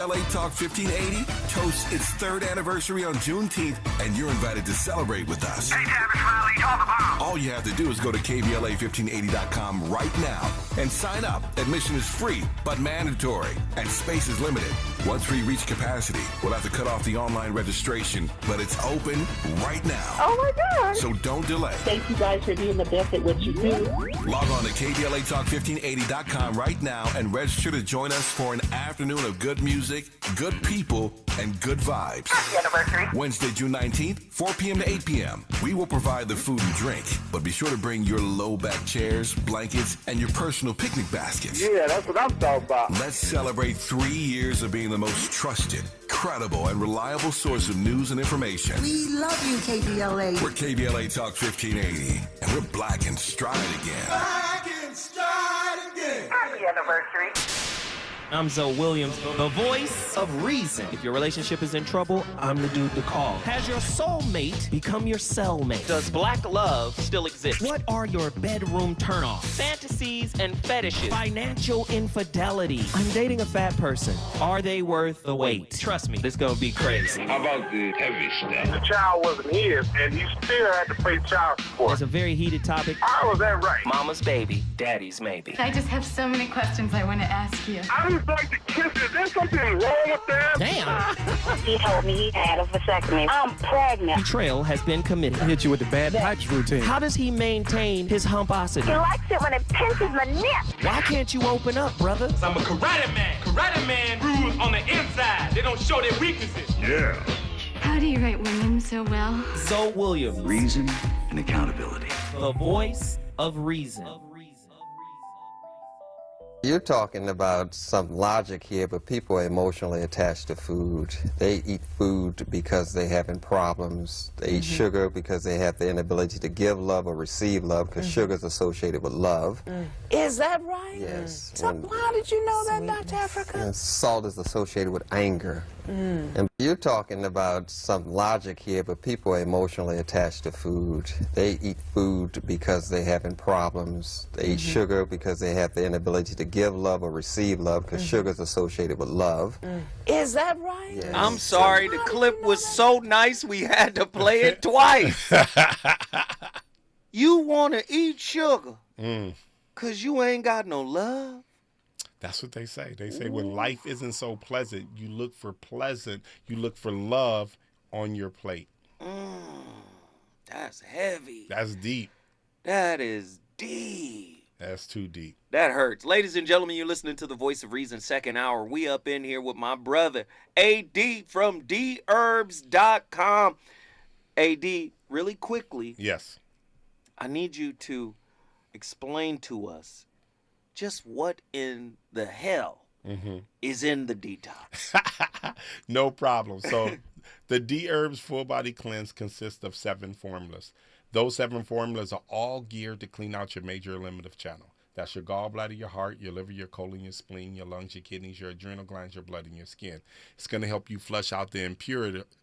LA Talk 1580 toasts its 3rd anniversary on Juneteenth, and you're invited to celebrate with us. Hey, Travis Riley, you're the bomb. All you have to do is go to KBLA1580.com right now and sign up. Admission is free, but mandatory, and space is limited. Once we reach capacity, we'll have to cut off the online registration, but it's open right now. Oh, my God. So don't delay. Thank you guys for being the best at what you do. Log on to KBLATalk1580.com right now and register to join us for an afternoon of good music, good people, and good vibes. Happy anniversary. Wednesday, June 19th, 4 p.m. to 8 p.m. We will provide the food and drink, but be sure to bring your low-back chairs, blankets, and your personal picnic baskets. Yeah, that's what I'm talking about. Let's celebrate 3 years of being the most trusted, credible, and reliable source of news and information. We love you, KBLA. We're KBLA Talk 1580, and we're black and stride again. Happy anniversary. I'm Zoe Williams, the voice of reason. If your relationship is in trouble, I'm the dude to call. Has your soulmate become your cellmate? Does black love still exist? What are your bedroom turnoffs? Fantasies and fetishes. Financial infidelity. I'm dating a fat person. Are they worth the wait? Trust me, this gonna be crazy. How about the heavy stuff? The child wasn't his, and he still had to pay child support. It's a very heated topic. How was that right? Mama's baby, daddy's maybe. I just have so many questions I want to ask you. I just like to kiss it. Is there something wrong with that? Damn. He told me he had a vasectomy. I'm pregnant. Betrayal has been committed. Hit you with the bad pipes routine. How does he maintain his humposity? He likes it when it pinches my nip. Why can't you open up, brother? I'm a karate man. Karate man rules on the inside. They don't show their weaknesses. Yeah. How do you write women so well? Zoe Williams, Reason and accountability. the voice of reason. You're talking about some logic here, but people are emotionally attached to food. They eat food because they're having problems. They eat sugar because they have the inability to give love or receive love, because sugar is associated with love. Is that right? Yes. So how did you know that, Dr. Africa? And salt is associated with anger. And you're talking about some logic here, but people are emotionally attached to food. They eat food because they're having problems. They eat sugar because they have the inability to give love or receive love, because sugar is associated with love. Is that right? Yes. I'm sorry, the clip was so nice we had to play it twice. You want to eat sugar because you ain't got no love? That's what they say. They say when life isn't so pleasant, you look for love on your plate. That's heavy. That's deep. That is deep. That's too deep. That hurts. Ladies and gentlemen, you're listening to the Voice of Reason second hour. We up in here with my brother, AD from deherbs.com. AD, really quickly. Yes. I need you to explain to us just what in the hell is in the detox. No problem. So the D-Herbs Full Body Cleanse consists of 7 formulas. Those 7 formulas are all geared to clean out your major eliminative channel. That's your gallbladder, your heart, your liver, your colon, your spleen, your lungs, your kidneys, your adrenal glands, your blood, and your skin. It's going to help you flush out the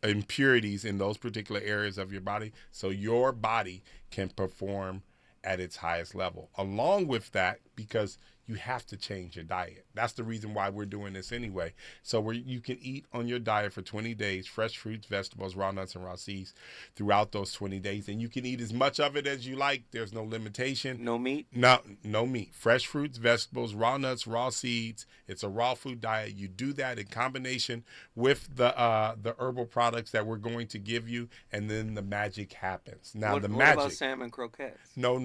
impurities in those particular areas of your body so your body can perform at its highest level. Along with that, because you have to change your diet. That's the reason why we're doing this anyway. So you can eat on your diet for 20 days, fresh fruits, vegetables, raw nuts, and raw seeds throughout those 20 days. And you can eat as much of it as you like. There's no limitation. No meat? No meat. Fresh fruits, vegetables, raw nuts, raw seeds. It's a raw food diet. You do that in combination with the herbal products that we're going to give you, and then the magic happens. Now, what about salmon croquettes? No.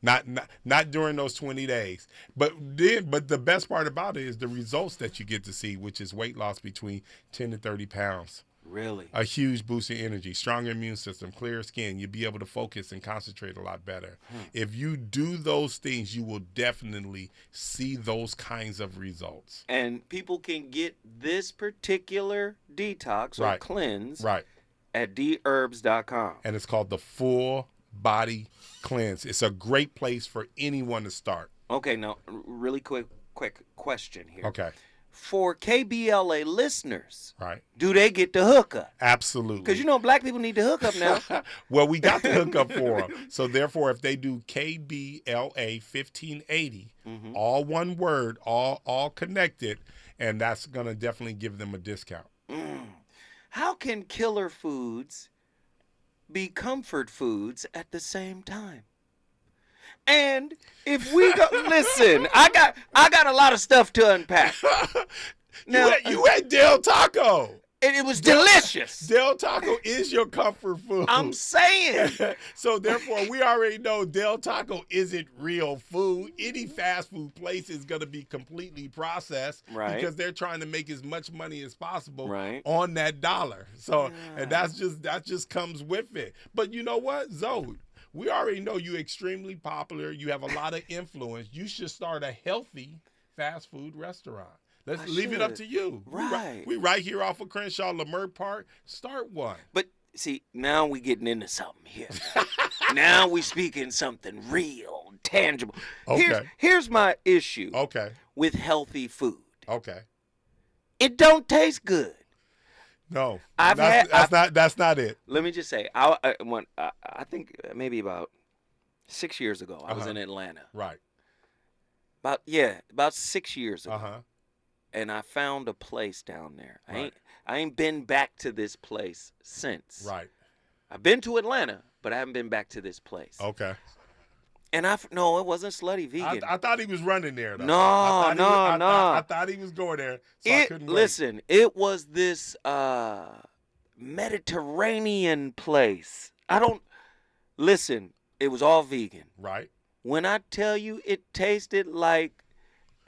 Not during those 20 days. But the best part about it is the results that you get to see, which is weight loss between 10 to 30 pounds. Really? A huge boost in energy, stronger immune system, clearer skin. You'll be able to focus and concentrate a lot better. If you do those things, you will definitely see those kinds of results. And people can get this particular detox or cleanse at deherbs.com. And it's called the Full Body Cleanse. It's a great place for anyone to start. Okay, now, really quick question here. Okay. For KBLA listeners, right, do they get the hookup? Absolutely. Because, black people need the hookup now. Well, we got the hookup for them. So, therefore, if they do KBLA 1580, all one word, all connected, and that's gonna definitely give them a discount. How can killer foods be comfort foods at the same time? And if we go, listen, I got a lot of stuff to unpack. Now, you had Del Taco. And it was delicious. Del Taco is your comfort food. I'm saying. So therefore, we already know Del Taco isn't real food. Any fast food place is going to be completely processed, right? Because they're trying to make as much money as possible, right, on that dollar. So, and that just comes with it. But you know what, Zoe? We already know you're extremely popular. You have a lot of influence. You should start a healthy fast food restaurant. Let's leave it up to you. Right. We right here off of Crenshaw, Lamert Park. Start one. But see, now we getting into something here. Now we speaking something real, tangible. Okay. Here's my issue. Okay. With healthy food. Okay. It don't taste good. No. That's not it. Let me just say, I think maybe about 6 years ago, I was in Atlanta. Right. About 6 years ago. Uh-huh. And I found a place down there. I ain't been back to this place since. Right. I've been to Atlanta, but I haven't been back to this place. Okay. And no, it wasn't Slutty Vegan. I thought he was running there, though. No. I thought he was going there, so I couldn't listen, it was this Mediterranean place. Listen, it was all vegan. Right. When I tell you it tasted like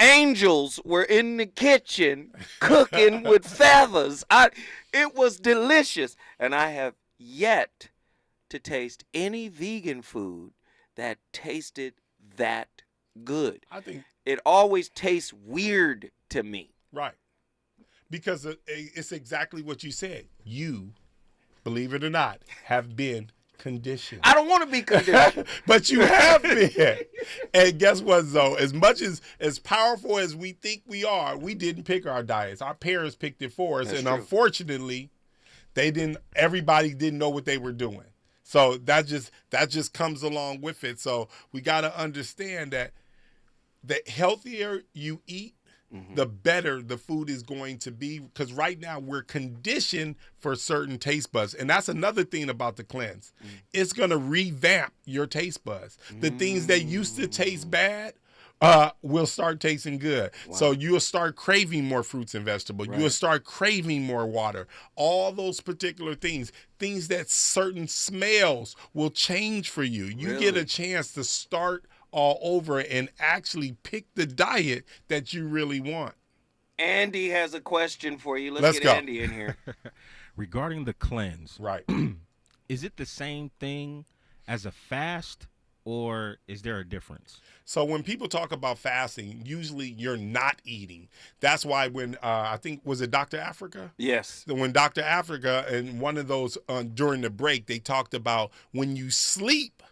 angels were in the kitchen cooking with feathers. It was delicious. And I have yet to taste any vegan food that tasted that good. I think it always tastes weird to me. Right. Because it's exactly what you said. You, believe it or not, have been conditioned. I don't want to be conditioned. But you have been. And guess what, Zoe? As much as powerful as we think we are, we didn't pick our diets. Our parents picked it for us. That's and true. Unfortunately, everybody didn't know what they were doing. So that just comes along with it. So we got to understand that the healthier you eat, the better the food is going to be, because right now we're conditioned for certain taste buds. And that's another thing about the cleanse. It's going to revamp your taste buds. The things that used to taste bad will start tasting good. Wow. So you'll start craving more fruits and vegetables. Right. You'll start craving more water. All those particular things that certain smells will change for you. You get a chance to start all over and actually pick the diet that you really want. Andy has a question for you. Let's get go. Andy in here. Regarding the cleanse, right? Is it the same thing as a fast, or is there a difference? So when people talk about fasting, usually you're not eating. That's why when I think, was it Dr. Africa? Yes. When Dr. Africa and one of those during the break, they talked about when you sleep,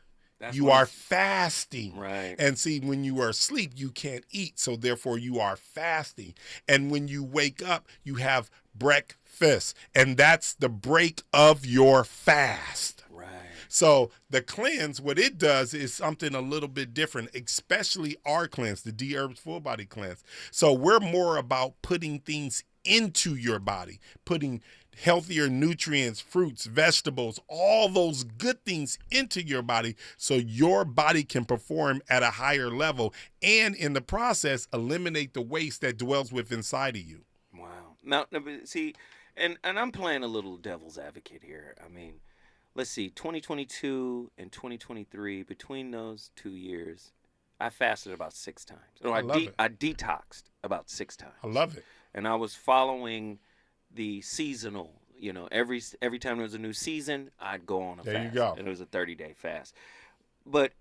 you are fasting. Right. And see, when you are asleep, you can't eat. So therefore you are fasting. And when you wake up, you have breakfast. And that's the break of your fast. Right. So the cleanse, what it does is something a little bit different, especially our cleanse, the D-Herbs Full Body Cleanse. So we're more about putting things into your body, putting healthier nutrients, fruits, vegetables, all those good things into your body so your body can perform at a higher level and in the process eliminate the waste that dwells within inside of you. Wow. Now, see, and I'm playing a little devil's advocate here. I mean, let's see, 2022 and 2023, between those 2 years, I fasted about 6 times. No, I detoxed about 6 times. I love it. And I was following the seasonal, every time there was a new season, I'd go on a fast. There you go. And it was a 30-day fast. But,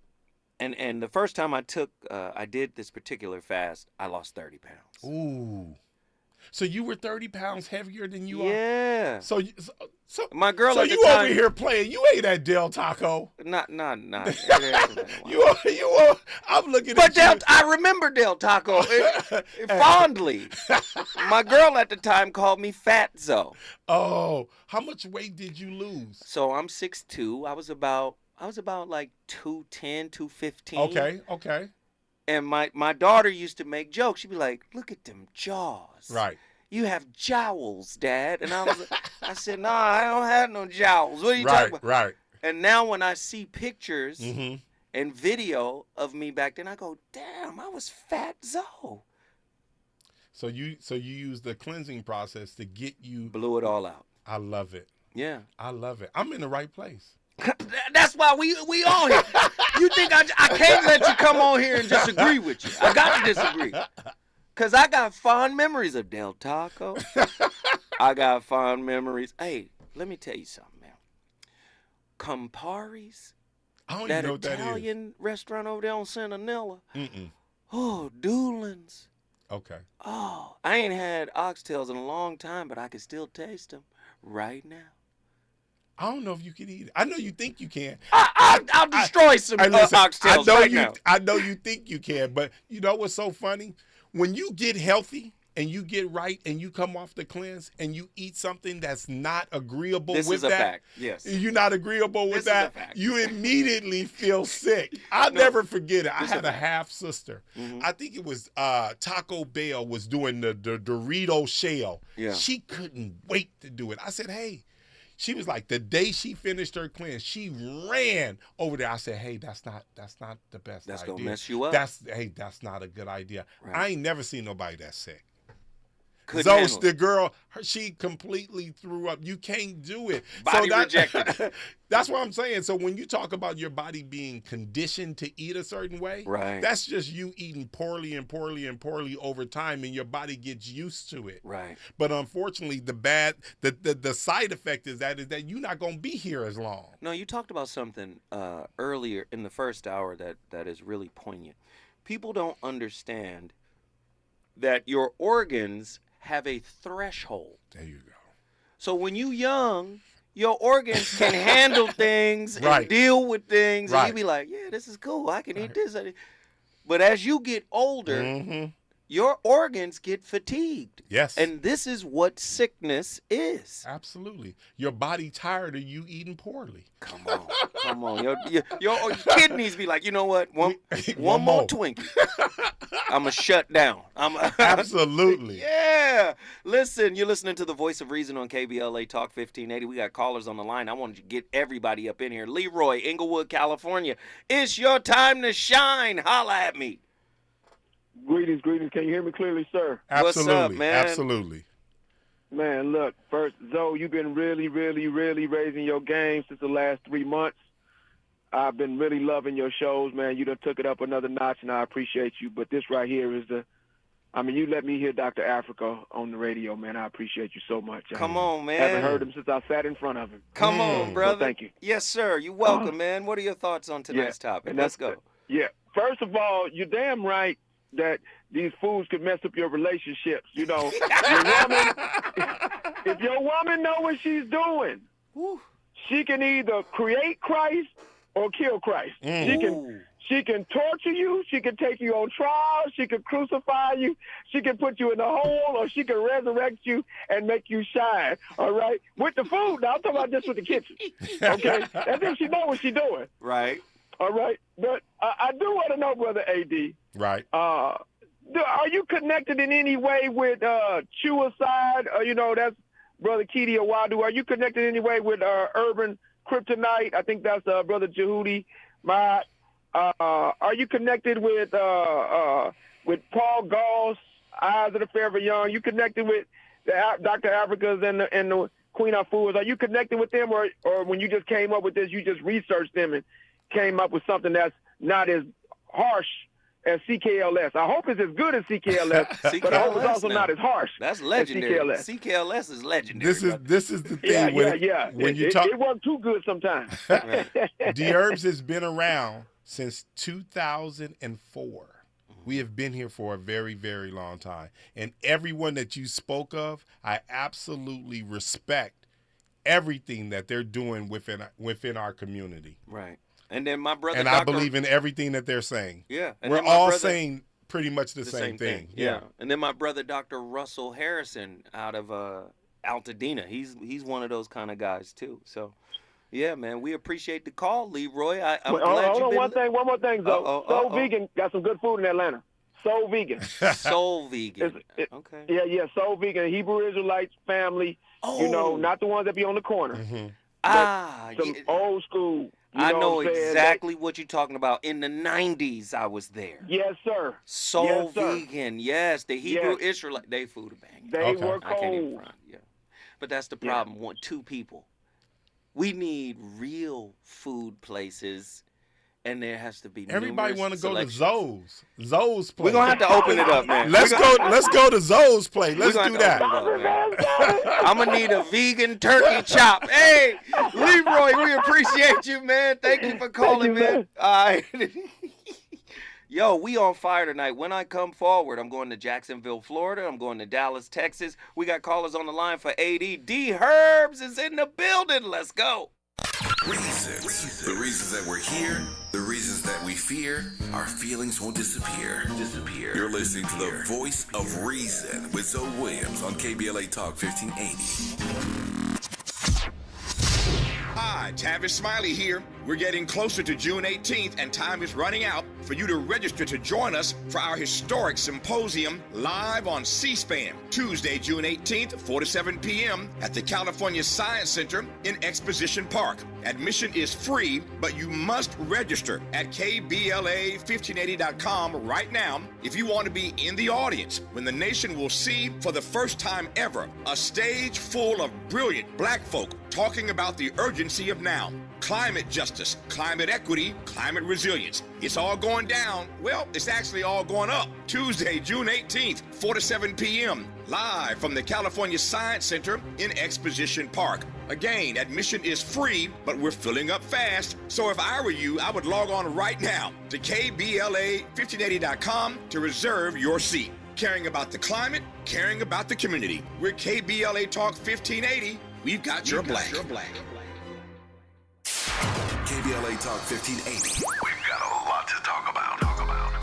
and the first time I did this particular fast, I lost 30 pounds. Ooh. So you were 30 pounds heavier than you are? Yeah. So my girl so at the you time, over here playing. You ate that Del Taco. Not. I'm looking but at you. I remember Del Taco fondly. My girl at the time called me Fatzo. Oh, how much weight did you lose? So I'm 6'2". I was about like 210, 215. Okay. And my daughter used to make jokes. She'd be like, "Look at them jaws. Right. You have jowls, Dad." And I said, "No, I don't have no jowls. What are you talking about?" Right. And now when I see pictures Mm-hmm. and video of me back then, I go, "Damn, I was fat Zoe." So you use the cleansing process to get you. Blew it all out. I love it. Yeah. I love it. I'm in the right place. That's why we on here. You think I can't let you come on here and disagree with you. I got to disagree. Because I got fond memories of Del Taco. I got fond memories. Hey, let me tell you something, man. Campari's. I don't that even know what that is. Italian restaurant over there on Centinela. Mm-mm. Oh, Doolin's. Okay. Oh, I ain't had oxtails in a long time, but I can still taste them right now. I don't know if you can eat it. I know you think you can. I'll destroy some oxtails right now. I know you think you can, but you know what's so funny? When you get healthy and you get right and you come off the cleanse and you eat something that's not agreeable This with is a that, fact. Yes. you're not agreeable with This is a that, fact. you immediately feel sick. I'll never forget it. I This had is a a fact. half sister. Mhm. I think it was Taco Bell was doing the Dorito shell. Yeah. She couldn't wait to do it. I said, hey. She was like, the day she finished her cleanse, she ran over there. I said, hey, that's not the best That's idea. gonna mess you up. That's not a good idea. Right. I ain't never seen nobody that sick. Couldn't Zoe, handle the it. girl, she completely threw up. You can't do it. Body rejected. That's what I'm saying. So when you talk about your body being conditioned to eat a certain way, Right. that's just you eating poorly and poorly and poorly over time, and your body gets used to it. Right. But unfortunately, the side effect is that you're not going to be here as long. No, you talked about something earlier in the first hour that is really poignant. People don't understand that your organs have a threshold. There you go. So when you young, your organs can handle things and Right. deal with things, and Right. you be like, yeah, this is cool. I can eat this. But as you get older, Mm-hmm. your organs get fatigued. Yes. And this is what sickness is. Absolutely. Your body tired of you eating poorly. Come on. Your kidneys be like, you know what? One more Twinkie. I'm going to shut down. Absolutely. Yeah. Listen, you're listening to the Voice of Reason on KBLA Talk 1580. We got callers on the line. I wanted to get everybody up in here. Leroy, Inglewood, California. It's your time to shine. Holla at me. Greetings. Can you hear me clearly, sir? Absolutely. What's up, man? Absolutely. Man, look, first, Zoe, you've been really, really, really raising your game since the last 3 months. I've been really loving your shows, man. You done took it up another notch, and I appreciate you. But this right here is you let me hear Dr. Africa on the radio, man. I appreciate you so much. Come on, man. I haven't heard him since I sat in front of him. Come on, brother. So thank you. Yes, sir. You're welcome, man. What are your thoughts on tonight's topic? and Let's go. Yeah. First of all, you're damn right that these foods could mess up your relationships. You know, if your woman know what she's doing, she can either create Christ or kill Christ. She can torture you. She can take you on trial. She can crucify you. She can put you in the hole, or she can resurrect you and make you shine. All right, with the food. Now I'm talking about just with the kitchen. Okay, that's if she know what she's doing. Right. All right, but I do want to know, Brother AD. Right. Are you connected in any way with Chuaside? That's Brother Keedy Awadu. Are you connected in any way with Urban Kryptonite? I think that's Brother Jehudi Mahat. Are you connected with Paul Goss, Eyes of the Forever Young? You connected with the Dr. Africas and the Queen of Fools? Are you connected with them, or when you just came up with this, you just researched them and came up with something that's not as harsh as CKLS? I hope it's as good as CKLS, but I hope it's also not as harsh. That's legendary. As CKLS. CKLS is legendary. This is the thing. When you talk, it worked too good sometimes. D Herbs has been around since 2004. We have been here for a very, very long time. And everyone that you spoke of, I absolutely respect everything that they're doing within our community. Right. And then my brother, and I believe in everything that they're saying. Yeah. And we're all saying pretty much the same thing. Yeah. And then my brother, Dr. Russell Harrison, out of Altadena, he's one of those kind of guys too. So Yeah, man. We appreciate the call, Leroy. I'm Wait, glad hold you've on, been... one more thing, though. Soul Vegan got some good food in Atlanta. Soul Vegan. Soul Vegan. Okay. Yeah, Soul Vegan. Hebrew Israelites family. You know, not the ones that be on the corner. Some old school. I know exactly what you're talking about. In the 90s, I was there. Yes, sir. Soul Vegan. Yes, the Hebrew Israelite. They food a bang. They were cold. I can't even front. Yeah. But that's the problem. Want two people. We need real food places, and there has to be. Everybody want to go to Zoe's. Zoe's place. We're gonna have to open it up, man. Let's go to Zoe's place. Let's do that. I'm gonna need a vegan turkey chop. Hey, Leroy, we appreciate you, man. Thank you for calling, man. All right. Yo, we on fire tonight. When I come forward, I'm going to Jacksonville, Florida. I'm going to Dallas, Texas. We got callers on the line for AD. D Herbs is in the building. Let's go. Reasons. The reasons that we're here, the reasons that we fear, our feelings won't disappear. You're listening to the Voice of Reason with Zoe Williams on KBLA Talk 1580. Hi, Tavis Smiley here. We're getting closer to June 18th, and time is running out for you to register to join us for our historic symposium live on C-SPAN, Tuesday, June 18th, 4 to 7 p.m. at the California Science Center in Exposition Park. Admission is free, but you must register at KBLA1580.com right now if you want to be in the audience when the nation will see for the first time ever a stage full of brilliant black folk talking about the urgency of now. Climate justice, climate equity, climate resilience. It's all going down. Well, it's actually all going up. Tuesday, June 18th, 4 to 7 p.m. live from the California Science Center in Exposition Park. Again, admission is free, but we're filling up fast. So if I were you, I would log on right now to KBLA1580.com to reserve your seat. Caring about the climate, caring about the community. We're KBLA Talk 1580. We've got your black. KBLA Talk 1580. We've got a lot to talk about.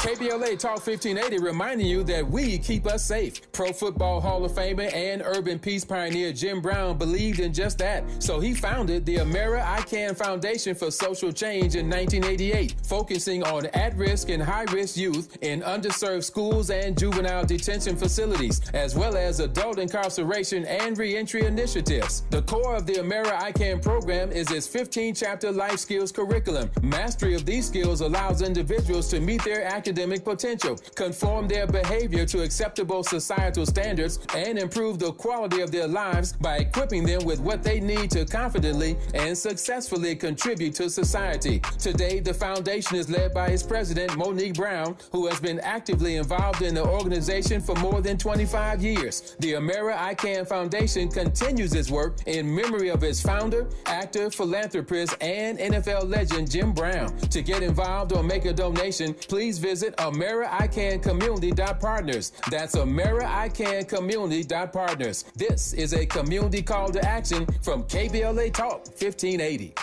KBLA Talk 1580 reminding you that we keep us safe. Pro Football Hall of Famer and urban peace pioneer Jim Brown believed in just that. So he founded the Amera I Can Foundation for Social Change in 1988, focusing on at-risk and high-risk youth in underserved schools and juvenile detention facilities, as well as adult incarceration and reentry initiatives. The core of the Amera I Can program is its 15-chapter life skills curriculum. Mastery of these skills allows individuals to meet their academic potential, conform their behavior to acceptable societal standards, and improve the quality of their lives by equipping them with what they need to confidently and successfully contribute to society. Today, the foundation is led by its president, Monique Brown, who has been actively involved in the organization for more than 25 years. The Amera I Can Foundation continues its work in memory of its founder, actor, philanthropist, and NFL legend Jim Brown. To get involved or make a donation, please visit AmeriICanCommunity.partners. That's AmeriICanCommunity.partners. This is a community call to action from KBLA Talk 1580.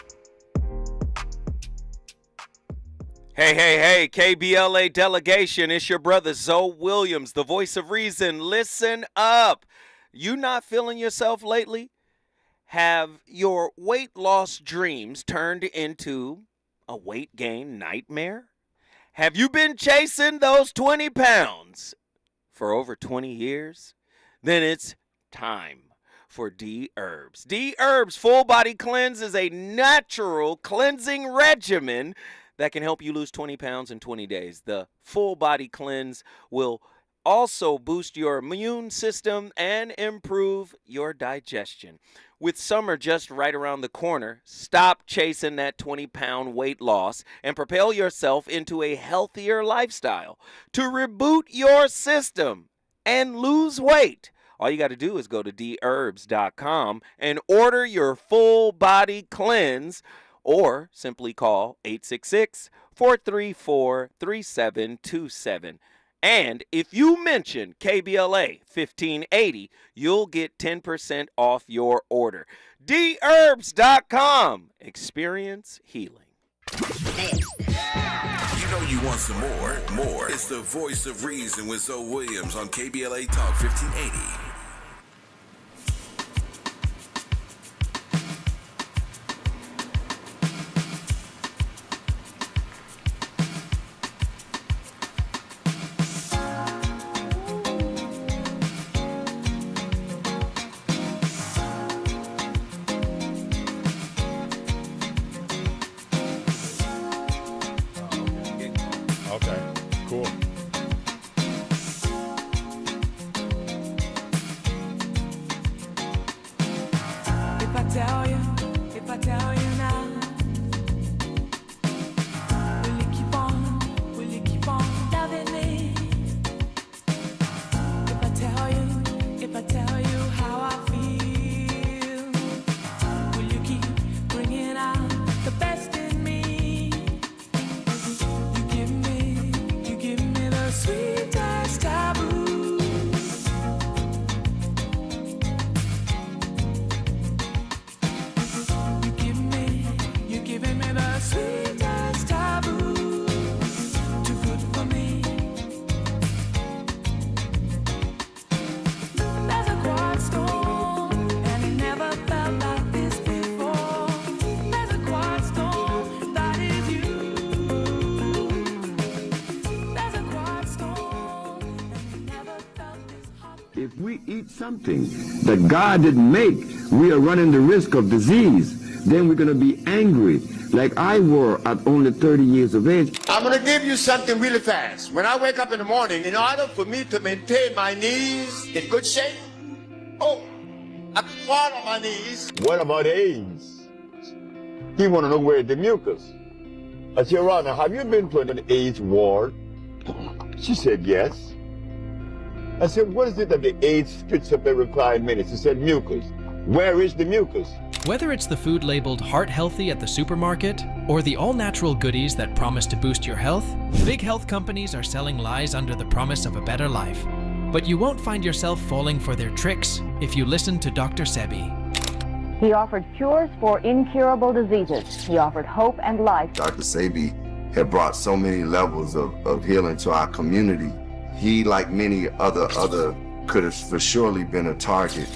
Hey, KBLA delegation, it's your brother Zoe Williams, the voice of reason. Listen up. You not feeling yourself lately? Have your weight loss dreams turned into a weight gain nightmare? Have you been chasing those 20 pounds for over 20 years? Then it's time for D-Herbs. D-Herbs Full Body Cleanse is a natural cleansing regimen that can help you lose 20 pounds in 20 days. The Full Body Cleanse will also boost your immune system and improve your digestion. With summer just right around the corner, stop chasing that 20-pound weight loss and propel yourself into a healthier lifestyle. To reboot your system and lose weight, all you got to do is go to dherbs.com and order your Full Body Cleanse, or simply call 866-434-3727. And if you mention KBLA 1580, you'll get 10% off your order. dherbs.com. Experience healing. You know you want some more. It's the voice of reason with Zoe Williams on KBLA Talk 1580. tell you now, will you keep on loving me? If I tell you how I feel, will you keep bringing out the best in me? You give me the sweetest taboo. You're giving me the sweetest taboo. Too good for me. There's a quiet storm, and it never felt like this before. There's a quiet storm, that is you. There's a quiet storm, and it never felt this hot. If we eat something that God didn't make, we are running the risk of disease. Then we're going to be angry, like I were at only 30 years of age. I'm going to give you something really fast. When I wake up in the morning, in order for me to maintain my knees in good shape, I fall on my knees. What about AIDS? He want to know where the mucus. I said, Rana, have you been to an AIDS ward? She said, yes. I said, what is it that the AIDS spits up every 5 minutes? She said, mucus. Where is the mucus? Whether it's the food labeled heart healthy at the supermarket or the all-natural goodies that promise to boost your health, big health companies are selling lies under the promise of a better life. But you won't find yourself falling for their tricks if you listen to Dr. Sebi. He offered cures for incurable diseases. He offered hope and life. Dr. Sebi had brought so many levels of healing to our community. He, like many other could have for surely been a target.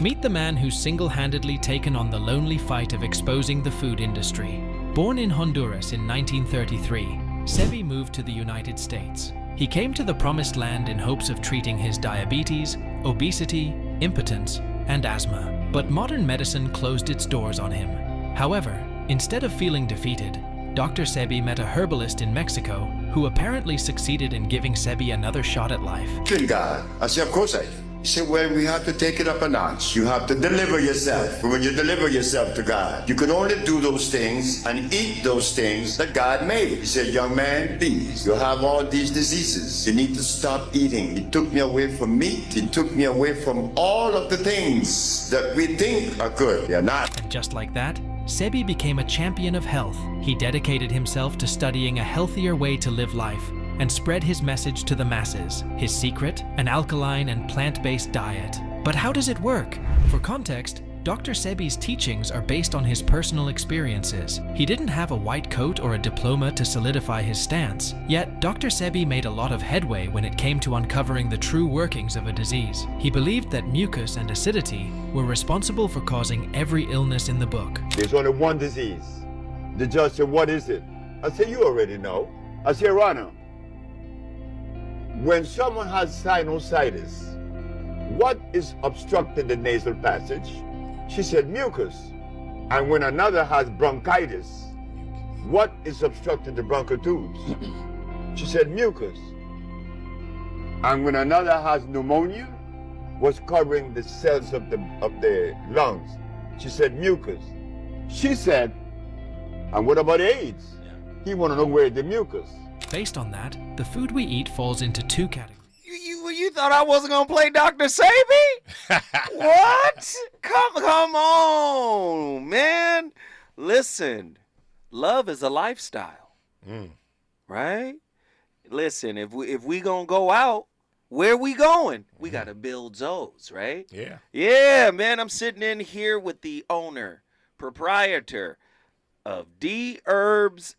Meet the man who's single-handedly taken on the lonely fight of exposing the food industry. Born in Honduras in 1933, Sebi moved to the United States. He came to the promised land in hopes of treating his diabetes, obesity, impotence, and asthma. But modern medicine closed its doors on him. However, instead of feeling defeated, Dr. Sebi met a herbalist in Mexico who apparently succeeded in giving Sebi another shot at life. God. I said, of course I do. He said, well, we have to take it up a notch. You have to deliver yourself. But when you deliver yourself to God, you can only do those things and eat those things that God made. He said, young man, please, you have all these diseases. You need to stop eating. He took me away from meat. He took me away from all of the things that we think are good. They're not. And just like that, Sebi became a champion of health. He dedicated himself to studying a healthier way to live life and spread his message to the masses. His secret, an alkaline and plant-based diet. But how does it work? For context, Dr. Sebi's teachings are based on his personal experiences. He didn't have a white coat or a diploma to solidify his stance, yet Dr. Sebi made a lot of headway when it came to uncovering the true workings of a disease. He believed that mucus and acidity were responsible for causing every illness in the book. There's only one disease. The judge said, what is it? I said, you already know. I said, Rana, when someone has sinusitis, what is obstructing the nasal passage? She said, mucus. And when another has bronchitis, what is obstructing the bronchial tubes? She said, mucus. And when another has pneumonia, what's covering the cells of the lungs? She said, mucus. She said, and what about AIDS? He want to know where the mucus. Based on that, the food we eat falls into two categories. You thought I wasn't gonna play Dr. Sebi? What? Come on, man. Listen, love is a lifestyle, right? Listen, if we gonna go out, where we going? We gotta build those, right? Yeah. Yeah, man. I'm sitting in here with the owner, proprietor of deherbs.com.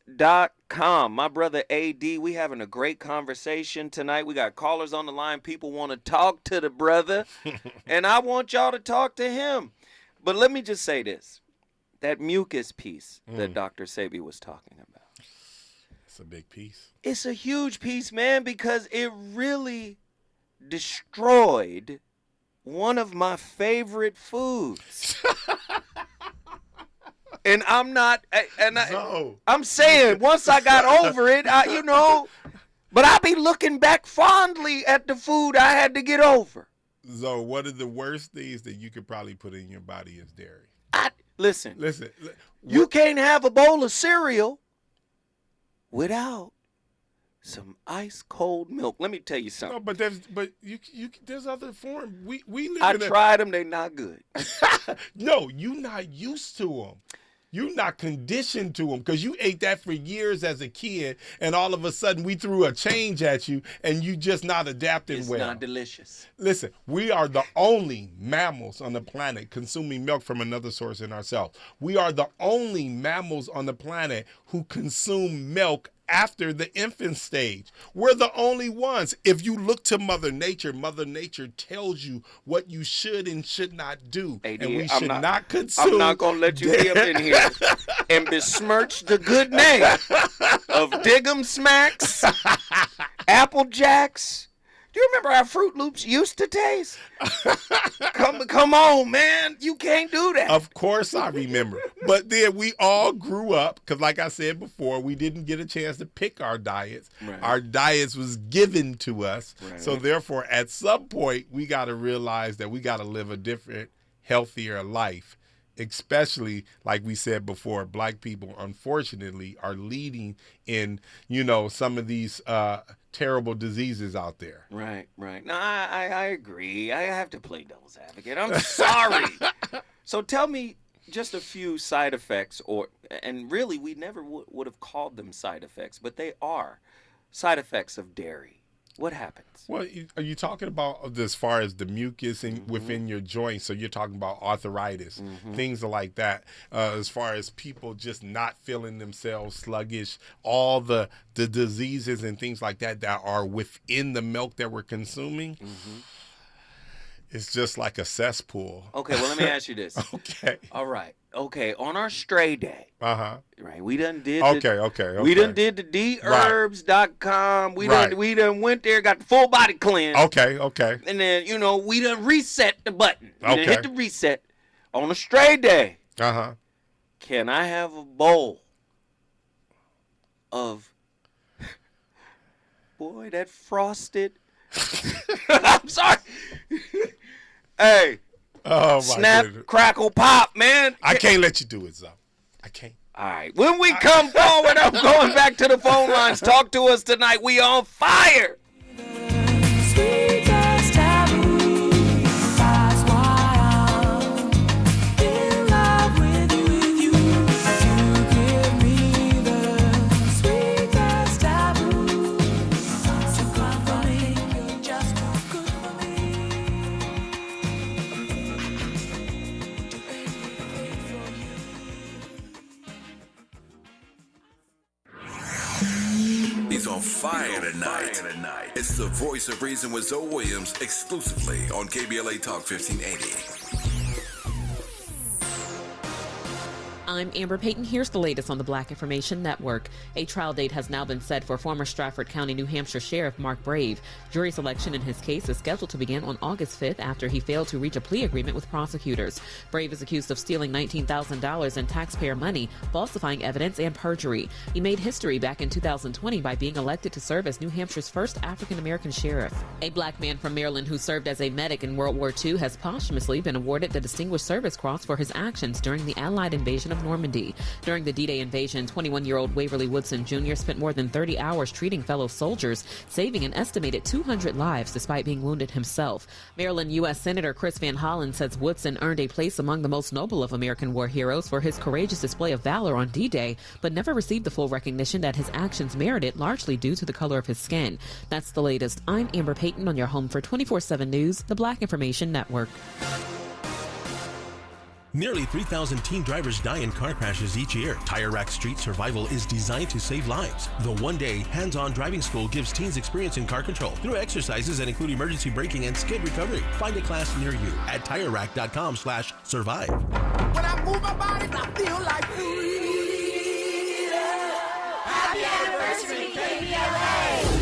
My brother AD, we having a great conversation tonight. We got callers on the line. People want to talk to the brother, and I want y'all to talk to him. But let me just say this. That mucus piece that Dr. Sebi was talking about. It's a big piece. It's a huge piece, man, because it really destroyed one of my favorite foods. And I'm not, I'm saying once I got over it, but I be looking back fondly at the food I had to get over. So one of the worst things that you could probably put in your body is dairy. Listen. You What- can't have a bowl of cereal without some ice cold milk. Let me tell you something. No, but there's other form. We live I in a- tried them. They not good. No, you not used to them. You not conditioned to them because you ate that for years as a kid, and all of a sudden we threw a change at you, and you just not adapting It's well. not delicious. Listen, we are the only mammals on the planet consuming milk from another source in ourselves. We are the only mammals on the planet who consume milk after the infant stage. We're the only ones. If you look to Mother Nature tells you what you should and should not do. Hey, and we I'm should not consume. I'm not going to let you be up in here and besmirch the good name of Diggum Smacks, Apple Jacks. Do you remember how Fruit Loops used to taste? Come on, man. You can't do that. Of course I remember. But then we all grew up because, like I said before, we didn't get a chance to pick our diets. Right. Our diets was given to us. Right. So therefore, at some point, we got to realize that we got to live a different, healthier life. Especially, like we said before, black people, unfortunately, are leading in, some of these terrible diseases out there. Right. No, I agree. I have to play devil's advocate. I'm sorry. So tell me just a few side effects, and really we never would have called them side effects, but they are side effects of dairy. What happens? Well, are you talking about as far as the mucus within your joints? So you're talking about arthritis, things like that. As far as people just not feeling themselves sluggish, all the diseases and things like that are within the milk that we're consuming. It's just like a cesspool. Okay, well, let me ask you this. Okay. All right. Okay, on our stray day. Right, we done did Okay. We done did the deherbs.com. We done went there, got the full body cleanse. Okay. And then, we done reset the button. We done Okay. hit the reset. On a stray day. Can I have a bowl of boy, that frosted I'm sorry. Hey. Oh my Snap, goodness. crackle, pop, man. I can't let you do it, Zoe. I can't. All right. When we come forward, I'm going back to the phone lines. Talk to us tonight. We on fire. Sweetest taboo. That's why I'm in love with you. You give me the sweetest taboo. So come for me, you're just too good for me. He's on fire tonight. It's the Voice of Reason with Zoe Williams, exclusively on KBLA Talk 1580. I'm Amber Payton. Here's the latest on the Black Information Network. A trial date has now been set for former Stratford County, New Hampshire Sheriff Mark Brave. Jury selection in his case is scheduled to begin on August 5th after he failed to reach a plea agreement with prosecutors. Brave is accused of stealing $19,000 in taxpayer money, falsifying evidence, and perjury. He made history back in 2020 by being elected to serve as New Hampshire's first African-American sheriff. A black man from Maryland who served as a medic in World War II has posthumously been awarded the Distinguished Service Cross for his actions during the Allied invasion of Normandy. During the D-Day invasion, 21-year-old Waverly Woodson Jr. spent more than 30 hours treating fellow soldiers, saving an estimated 200 lives despite being wounded himself. Maryland U.S. Senator Chris Van Hollen says Woodson earned a place among the most noble of American war heroes for his courageous display of valor on D-Day, but never received the full recognition that his actions merited, largely due to the color of his skin. That's the latest. I'm Amber Payton on your home for 24/7 News, the Black Information Network. Nearly 3,000 teen drivers die in car crashes each year. Tire Rack Street Survival is designed to save lives. The one-day hands-on driving school gives teens experience in car control through exercises that include emergency braking and skid recovery. Find a class near you at TireRack.com/survive. When I move my body, I feel like freedom. Happy anniversary, KBLA.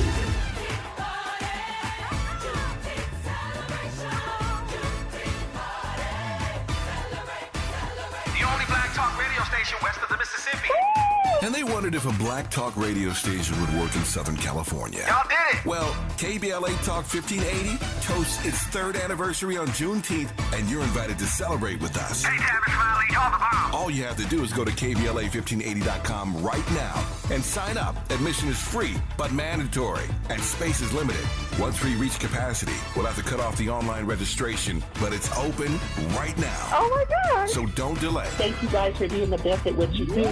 West of the Mississippi. And they wondered if a black talk radio station would work in Southern California. Y'all did it. Well, KBLA Talk 1580 hosts its 3rd anniversary on Juneteenth, and you're invited to celebrate with us. Hey, Tavis Smiley, y'all the bomb. All you have to do is go to KBLA1580.com right now and sign up. Admission is free, but mandatory, and space is limited. Once we reach capacity, we'll have to cut off the online registration, but it's open right now. Oh my God. So don't delay. Thank you guys for doing the best at what you do.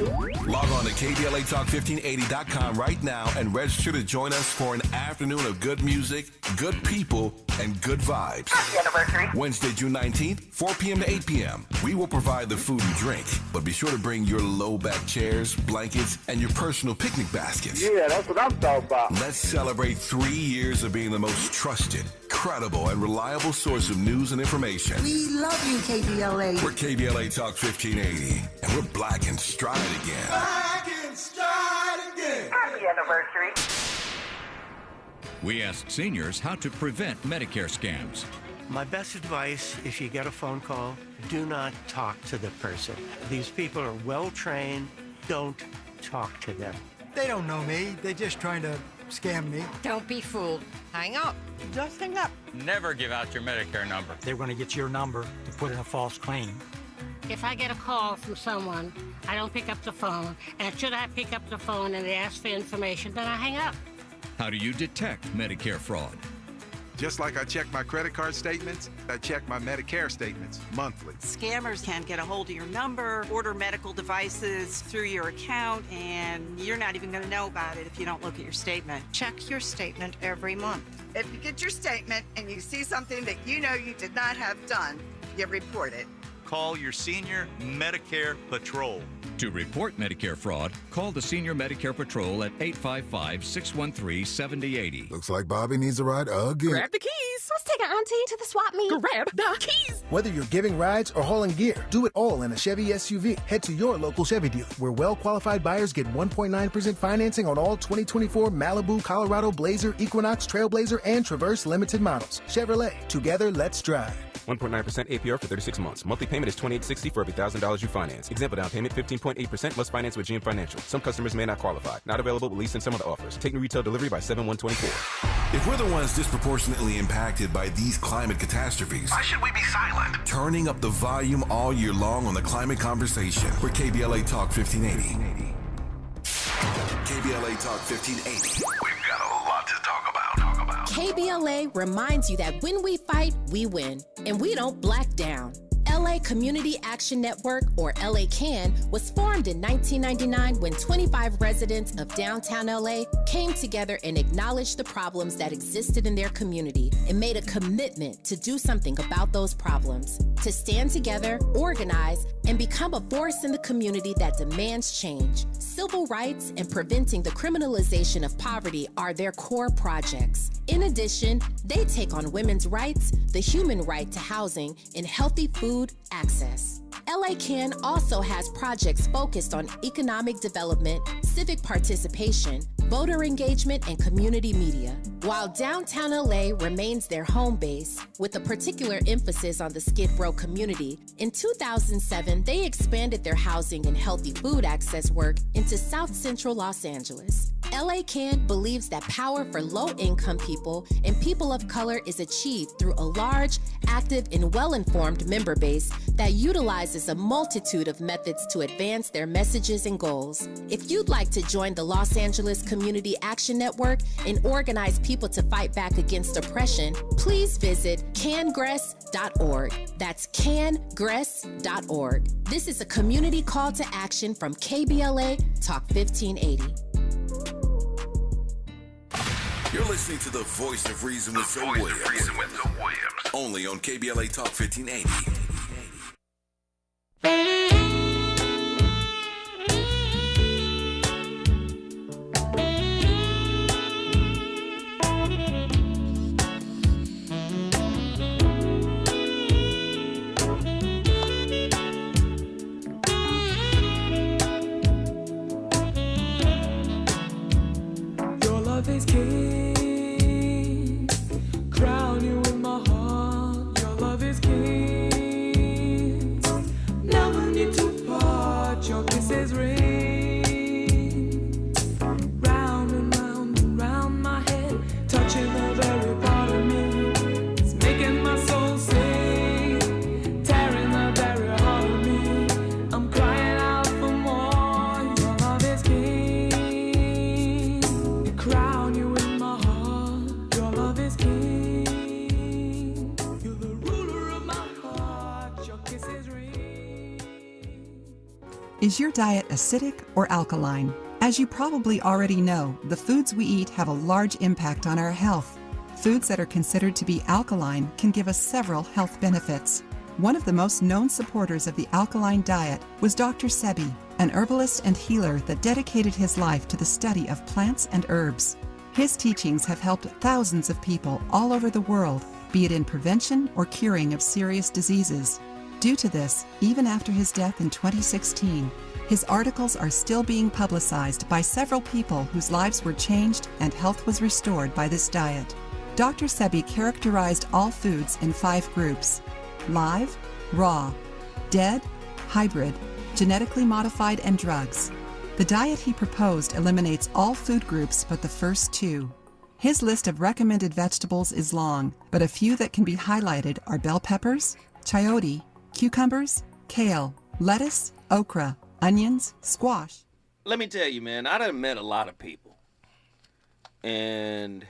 Log on to KBLATalk1580.com right now and register to join us for an afternoon of good music, good people, and good vibes. Happy anniversary. Wednesday, June 19th, 4 p.m. to 8 p.m. We will provide the food and drink, but be sure to bring your low-back chairs, blankets, and your personal picnic baskets. Yeah, that's what I'm talking about. Let's celebrate 3 years of being the most trusted, credible, and reliable source of news and information. We love you, KBLA. We're KBLA Talk 1580, and we're black and stride again. Black and stride again. Happy anniversary. We asked seniors how to prevent Medicare scams. My best advice, if you get a phone call, do not talk to the person. These people are well-trained. Don't talk to them. They don't know me. They're just trying to scam me. Don't be fooled. Hang up. Just hang up. Never give out your Medicare number. They're going to get your number to put in a false claim. If I get a call from someone, I don't pick up the phone, and should I pick up the phone and they ask for information, then I hang up. How do you detect Medicare fraud? Just like I check my credit card statements, I check my Medicare statements monthly. Scammers can get a hold of your number, order medical devices through your account, and you're not even going to know about it if you don't look at your statement. Check your statement every month. If you get your statement and you see something that you know you did not have done, you report it. Call your senior Medicare Patrol. To report Medicare fraud, call the Senior Medicare Patrol at 855-613-7080. Looks like Bobby needs a ride again. Grab the keys. Let's take our auntie to the swap meet. Grab the keys. Whether you're giving rides or hauling gear, do it all in a Chevy SUV. Head to your local Chevy dealer, where well-qualified buyers get 1.9% financing on all 2024 Malibu, Colorado, Blazer, Equinox, Trailblazer, and Traverse limited models. Chevrolet, together, let's drive. 1.9% APR for 36 months. Monthly payment is $28.60 for every $1,000 you finance. Example down payment 15.8% plus finance with GM Financial. Some customers may not qualify. Not available with lease and some other offers. Take new retail delivery by 7/1/24. If we're the ones disproportionately impacted by these climate catastrophes, why should we be silent? Turning up the volume all year long on the climate conversation. We're KBLA Talk 1580. KBLA Talk 1580. We've got a lot to talk about. KBLA reminds you that when we fight, we win, and we don't black down. LA Community Action Network, or LA CAN, was formed in 1999 when 25 residents of downtown LA came together and acknowledged the problems that existed in their community and made a commitment to do something about those problems, to stand together, organize, and become a force in the community that demands change. Civil rights and preventing the criminalization of poverty are their core projects. In addition, they take on women's rights, the human right to housing, and healthy food access. LA CAN also has projects focused on economic development, civic participation, voter engagement, and community media. While downtown LA remains their home base, with a particular emphasis on the Skid Row community, in 2007, they expanded their housing and healthy food access work into South Central Los Angeles. LA CAN believes that power for low-income people and people of color is achieved through a large, active, and well-informed member base that utilizes a multitude of methods to advance their messages and goals. If you'd like to join the Los Angeles Community Action Network and organize people to fight back against oppression, please visit cangress.org. That's cangress.org. This is a community call to action from KBLA Talk 1580. You're listening to the Voice of Reason with Zoe Williams. Only on KBLA Talk 1580. Your love is king. Crown you in my heart. Your love is king. Is your diet acidic or alkaline? As you probably already know, the foods we eat have a large impact on our health. Foods that are considered to be alkaline can give us several health benefits. One of the most known supporters of the alkaline diet was Dr. Sebi, an herbalist and healer that dedicated his life to the study of plants and herbs. His teachings have helped thousands of people all over the world, be it in prevention or curing of serious diseases. Due to this, even after his death in 2016, his articles are still being publicized by several people whose lives were changed and health was restored by this diet. Dr. Sebi characterized all foods in 5 groups: live, raw, dead, hybrid, genetically modified, and drugs. The diet he proposed eliminates all food groups but the first 2. His list of recommended vegetables is long, but a few that can be highlighted are bell peppers, chayote, cucumbers, kale, lettuce, okra, onions, squash. Let me tell you, man, I done met a lot of people. And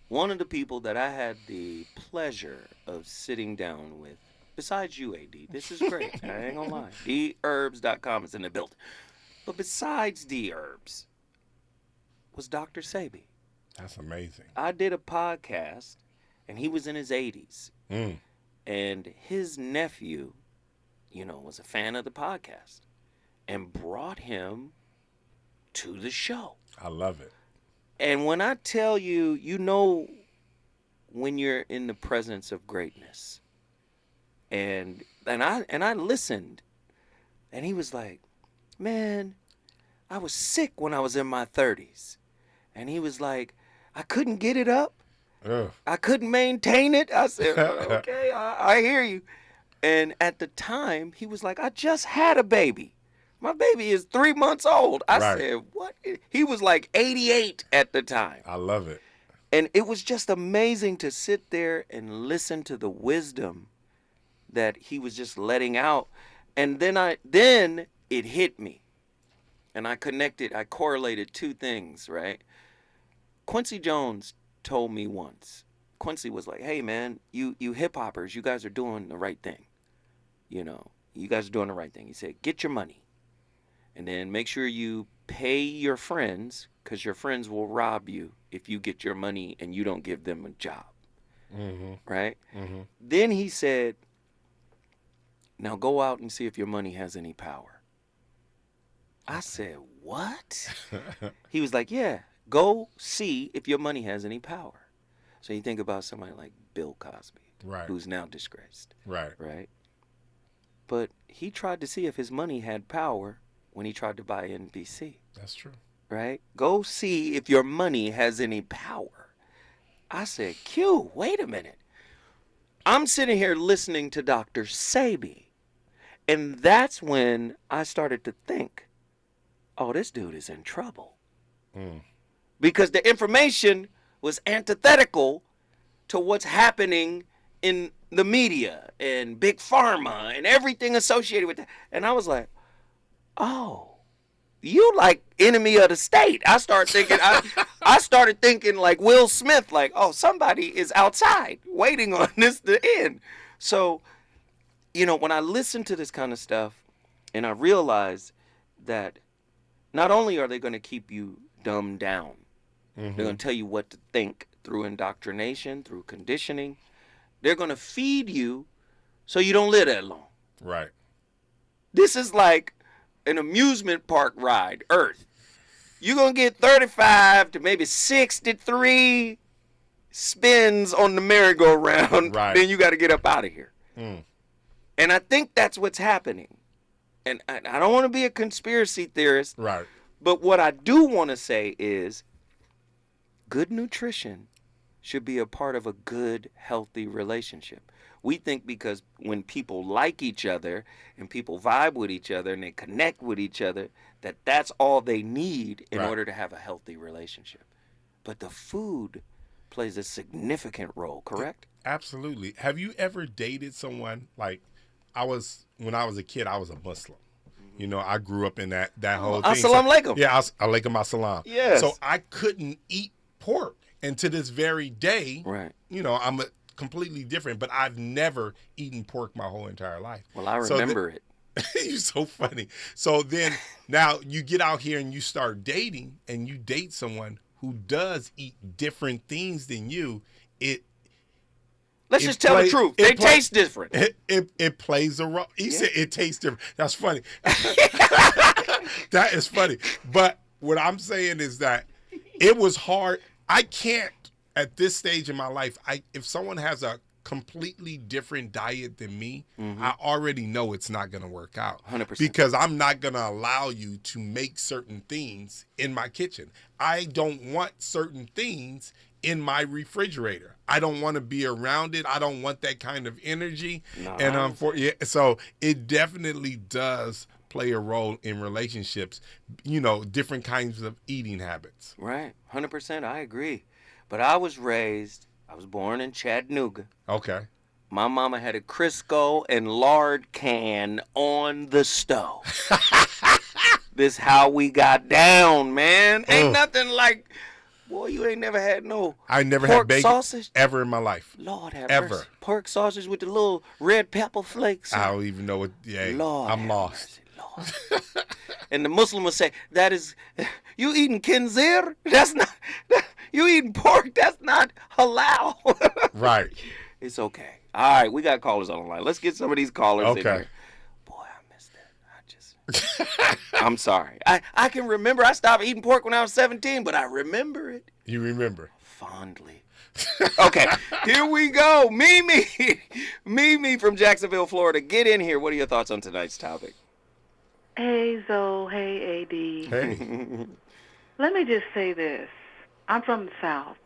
one of the people that I had the pleasure of sitting down with, besides you, AD, this is great, I ain't gonna lie. Dherbs.com is in the building. But besides Dherbs was Dr. Sebi. That's amazing. I did a podcast, and he was in his 80s. And his nephew, was a fan of the podcast and brought him to the show. I love it. And when I tell you, when you're in the presence of greatness. And I listened, and he was like, man, I was sick when I was in my 30s. And he was like, I couldn't get it up. I couldn't maintain it. I said, okay, I hear you. And at the time, he was like, I just had a baby. My baby is 3 months old. I said, what? He was like 88 at the time. I love it. And it was just amazing to sit there and listen to the wisdom that he was just letting out. And then it hit me. And I correlated 2 things, right? Quincy Jones told me once. Quincy was like, hey, man, you hip-hoppers, you guys are doing the right thing. You guys are doing the right thing. He said, get your money. And then make sure you pay your friends, because your friends will rob you if you get your money and you don't give them a job. Right? Then he said, now go out and see if your money has any power. I said, what? He was like, yeah, go see if your money has any power. So you think about somebody like Bill Cosby, who's now disgraced. Right? But he tried to see if his money had power when he tried to buy NBC. That's true. Right? Go see if your money has any power. I said, Q, wait a minute. I'm sitting here listening to Dr. Sebi. And that's when I started to think, oh, this dude is in trouble. Because the information was antithetical to what's happening in the media and big pharma and everything associated with that. And I was like, oh, you like enemy of the state. I started thinking like Will Smith, like, oh, somebody is outside waiting on this to end. So, when I listen to this kind of stuff and I realize that not only are they going to keep you dumbed down, they're going to tell you what to think through indoctrination, through conditioning. They're going to feed you so you don't live that long. Right. This is like an amusement park ride, Earth. You're going to get 35 to maybe 63 spins on the merry-go-round. Then you got to get up out of here. And I think that's what's happening. And I don't want to be a conspiracy theorist. Right. But what I do want to say is good nutrition should be a part of a good, healthy relationship. We think because when people like each other and people vibe with each other and they connect with each other, that that's all they need in order to have a healthy relationship. But the food plays a significant role, correct? Absolutely. Have you ever dated someone like when I was a kid, I was a Muslim. I grew up in that whole thing. As-salamu alaykum. Yeah, alaikum as-salam. Yes. So I couldn't eat pork. And to this very day, I'm completely different, but I've never eaten pork my whole entire life. Well, I remember it. You're so funny. So then now you get out here and you start dating, and you date someone who does eat different things than you. Let's just tell the truth. They taste different. It plays a role. He said it tastes different. That's funny. That is funny. But what I'm saying is that it was hard. I can't, at this stage in my life, if someone has a completely different diet than me, I already know it's not going to work out. 100%. Because I'm not going to allow you to make certain things in my kitchen. I don't want certain things in my refrigerator. I don't want to be around it. I don't want that kind of energy. No. And so it definitely does play a role in relationships, different kinds of eating habits. Right. 100%. I agree. But I was born in Chattanooga. Okay. My mama had a Crisco and lard can on the stove. This how we got down, man. Ain't nothing like, boy, you ain't never had no I never pork had bacon sausage ever in my life. Lord have ever. mercy. Pork sausage with the little red pepper flakes. I don't even know what. Yeah, Lord I'm lost. Mercy, Lord. And the Muslim will say, "That is, you eating khinzir? That's not. You eating pork? That's not halal." Right. It's okay. All right, we got callers on the line. Let's get some of these callers in here. Boy, I missed that. I'm sorry. I can remember. I stopped eating pork when I was 17, but I remember it. You remember? Fondly. Okay, here we go. Mimi from Jacksonville, Florida. Get in here. What are your thoughts on tonight's topic? Hey, Zoe. Hey, AD. Hey. Let me just say this. I'm from the South.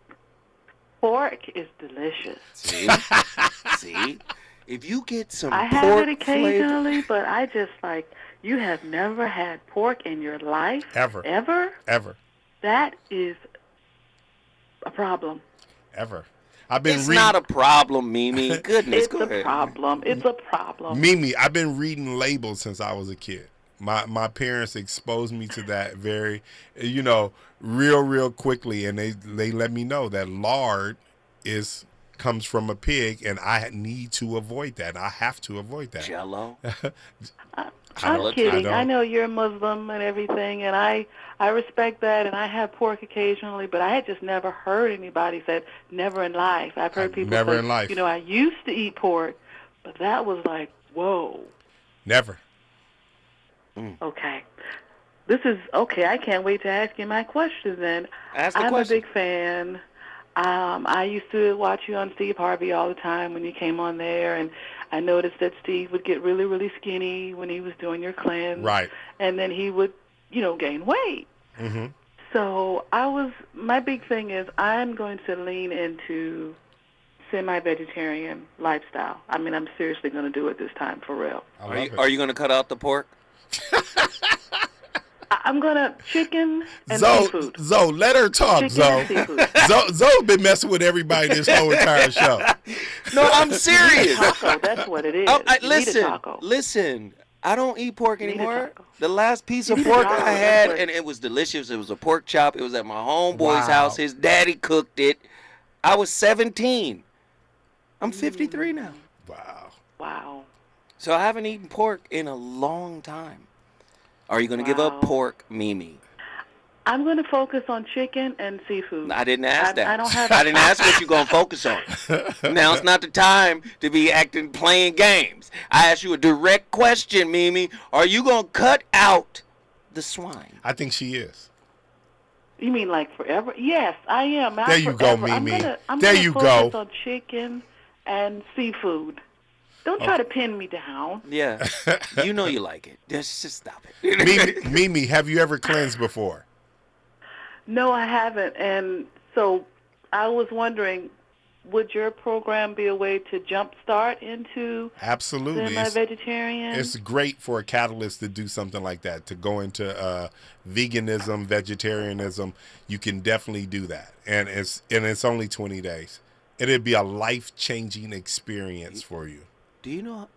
Pork is delicious. See? If you get some I pork have it occasionally, flavor. but I just you have never had pork in your life? Ever. Ever? Ever. That is a problem. Ever. I've been It's not a problem, Mimi. Goodness, It's a problem. It's a problem. Mimi, I've been reading labels since I was a kid. My parents exposed me to that very, real quickly, and they let me know that lard comes from a pig, and I need to avoid that. I have to avoid that. Jello. I'm kidding. I know you're Muslim and everything, and I respect that, and I have pork occasionally, but I had just never heard anybody say never in life. I've heard people never say, in life. I used to eat pork, but that was like, whoa. Never. Okay. This is okay. I can't wait to ask you my questions then. Ask the I'm question. a big fan. I used to watch you on Steve Harvey all the time when you came on there, and I noticed that Steve would get really, really skinny when he was doing your cleanse. Right. And then he would, gain weight. Mm-hmm. So my big thing is I'm going to lean into semi-vegetarian lifestyle. I mean, I'm seriously going to do it this time, for real. Are you going to cut out the pork? I'm going to chicken and Zoe, seafood. Zoe, let her talk, Chicken and Zoe. seafood. Zoe been messing with everybody this whole entire show. No, I'm serious. Taco, that's what it is. Listen. I don't eat pork You need a anymore. taco. The last piece You of need a pork taco, I had, that's and it was delicious. It was a pork chop. It was at my homeboy's Wow. house. His daddy cooked it. I was 17. I'm 53 now. Wow. So I haven't eaten pork in a long time. Are you going to give up pork, Mimi? I'm going to focus on chicken and seafood. I didn't ask that. I don't have. I didn't ask what you're going to focus on. Now it's not the time to be playing games. I asked you a direct question, Mimi. Are you going to cut out the swine? I think she is. You mean like forever? Yes, I am. Not There you go, forever. Mimi. I'm There gonna you focus go. on chicken and seafood. Don't try to pin me down. Yeah. You know you like it. Just stop it. Mimi, have you ever cleansed before? No, I haven't. And so I was wondering, would your program be a way to jumpstart into Absolutely. semi-vegetarian? It's great for a catalyst to do something like that, to go into veganism, vegetarianism. You can definitely do that. And it's only 20 days. It'd be a life-changing experience for you. Do you know?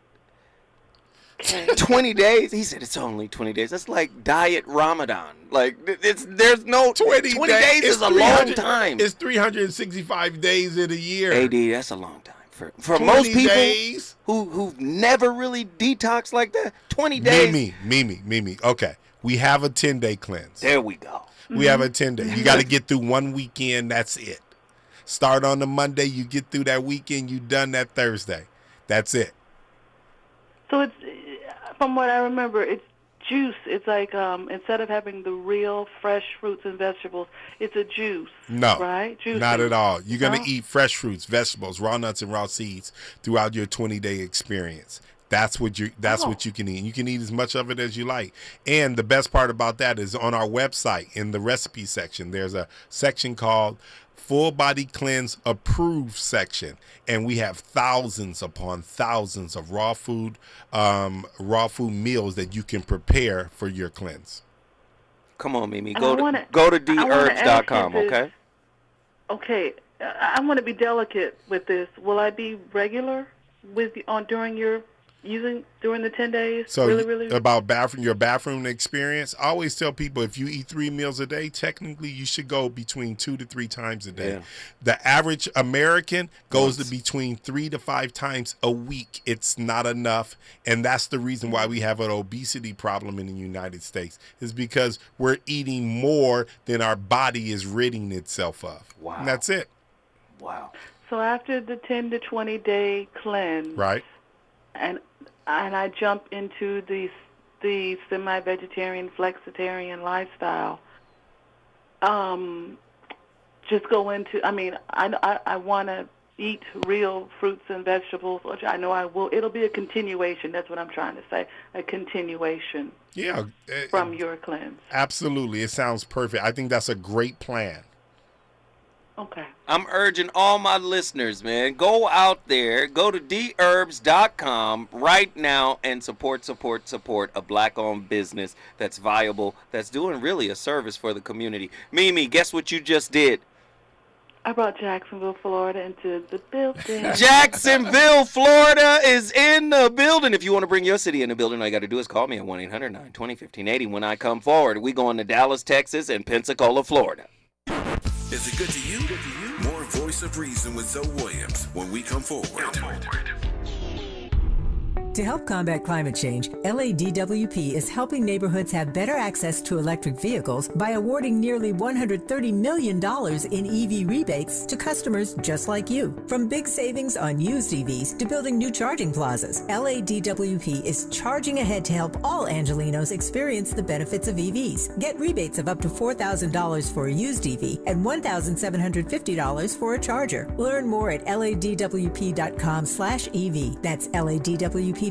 20 days? He said it's only 20 days. That's like diet Ramadan. Like, there's no 20 days is a long time. It's 365 days in a year. AD, that's a long time. for most people who've never really detoxed like that. 20 days. Mimi. Okay, we have a 10-day cleanse. There we go. We have a 10-day. You got to get through one weekend. That's it. Start on the Monday. You get through that weekend. You done that Thursday. That's it. So it's, from what I remember, it's juice. It's like instead of having the real fresh fruits and vegetables, it's a juice. No, right? Juice. Not at all. You're gonna eat fresh fruits, vegetables, raw nuts, and raw seeds throughout your 20-day experience. That's what what you can eat. You can eat as much of it as you like. And the best part about that is on our website in the recipe section, there's a section called Full Body Cleanse Approved section, and we have thousands upon thousands of raw food meals that you can prepare for your cleanse. Come on, Mimi, go to deherbs.com, okay? Okay, I want to be delicate with this. Will I be regular during the 10 days? So really? About your bathroom experience, I always tell people if you eat 3 meals a day, technically you should go between 2 to 3 times a day. Yeah. The average American goes to between 3 to 5 times a week. It's not enough, and that's the reason why we have an obesity problem in the United States, is because we're eating more than our body is ridding itself of. Wow. And that's it. Wow. So after the 10 to 20 day cleanse, right, and I jump into the semi-vegetarian, flexitarian lifestyle. Just go into. I mean, I want to eat real fruits and vegetables, which I know I will. It'll be a continuation. That's what I'm trying to say. A continuation. Yeah. From your cleanse. Absolutely. It sounds perfect. I think that's a great plan. Okay. I'm urging all my listeners, man, go out there, go to deherbs.com right now and support a black-owned business that's viable, that's doing really a service for the community. Mimi, guess what you just did? I brought Jacksonville, Florida into the building. Jacksonville, Florida is in the building. If you want to bring your city in the building, all you got to do is call me at 1-800-920-1580 when I come forward. We going to Dallas, Texas, and Pensacola, Florida. Is it good to you? More Voice of Reason with Zoe Williams when we come forward. To help combat climate change, LADWP is helping neighborhoods have better access to electric vehicles by awarding nearly $130 million in EV rebates to customers just like you. From big savings on used EVs to building new charging plazas, LADWP is charging ahead to help all Angelinos experience the benefits of EVs. Get rebates of up to $4,000 for a used EV and $1,750 for a charger. Learn more at ladwp.com/EV. That's ladwp.com/EV.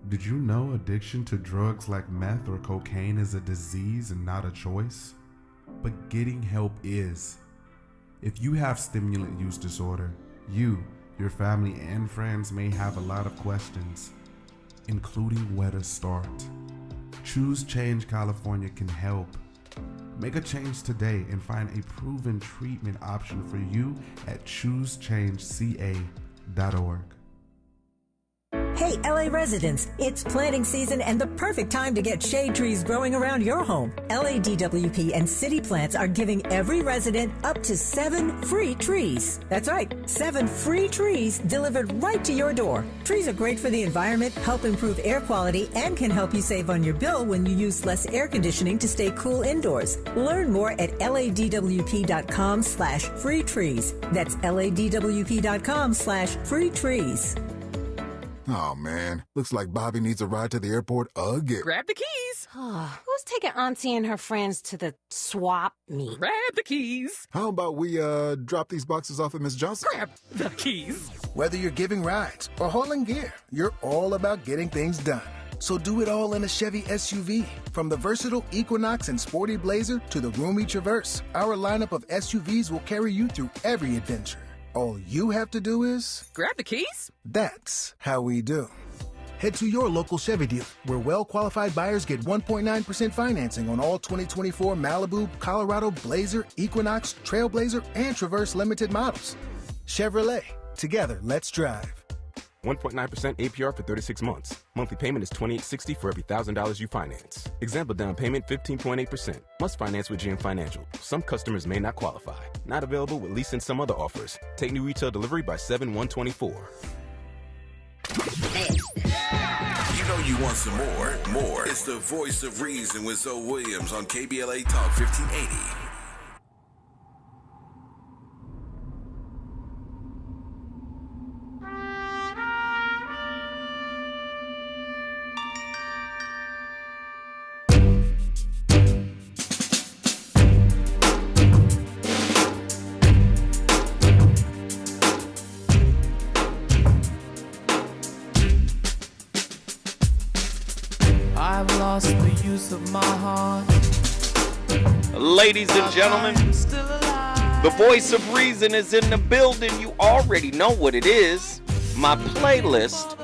Did you know addiction to drugs like meth or cocaine is a disease and not a choice? But getting help is. If you have stimulant use disorder, you, your family, and friends may have a lot of questions, including where to start. Choose Change California can help. Make a change today and find a proven treatment option for you at choosechangeca.org. Hey, LA residents, it's planting season and the perfect time to get shade trees growing around your home. LADWP and City Plants are giving every resident up to 7 free trees. That's right, 7 free trees delivered right to your door. Trees are great for the environment, help improve air quality, and can help you save on your bill when you use less air conditioning to stay cool indoors. Learn more at ladwp.com/free trees. That's ladwp.com/free trees. Oh, man. Looks like Bobby needs a ride to the airport again. Grab the keys. Who's taking Auntie and her friends to the swap meet? Grab the keys. How about we drop these boxes off at Miss Johnson? Grab the keys. Whether you're giving rides or hauling gear, you're all about getting things done. So do it all in a Chevy SUV. From the versatile Equinox and sporty Blazer to the roomy Traverse, our lineup of SUVs will carry you through every adventure. All you have to do is... grab the keys? That's how we do. Head to your local Chevy dealer, where well-qualified buyers get 1.9% financing on all 2024 Malibu, Colorado, Blazer, Equinox, Trailblazer, and Traverse limited models. Chevrolet. Together, let's drive. 1.9% APR for 36 months. Monthly payment is $28.60 for every $1,000 you finance. Example down payment 15.8%. Must finance with GM Financial. Some customers may not qualify. Not available with lease and some other offers. Take new retail delivery by 7/1/24. You know you want some more. It's the voice of reason with Zoe Williams on KBLA Talk 1580. I've lost the use of my heart. Ladies and gentlemen, the voice of reason is in the building. You already know what it is. My playlist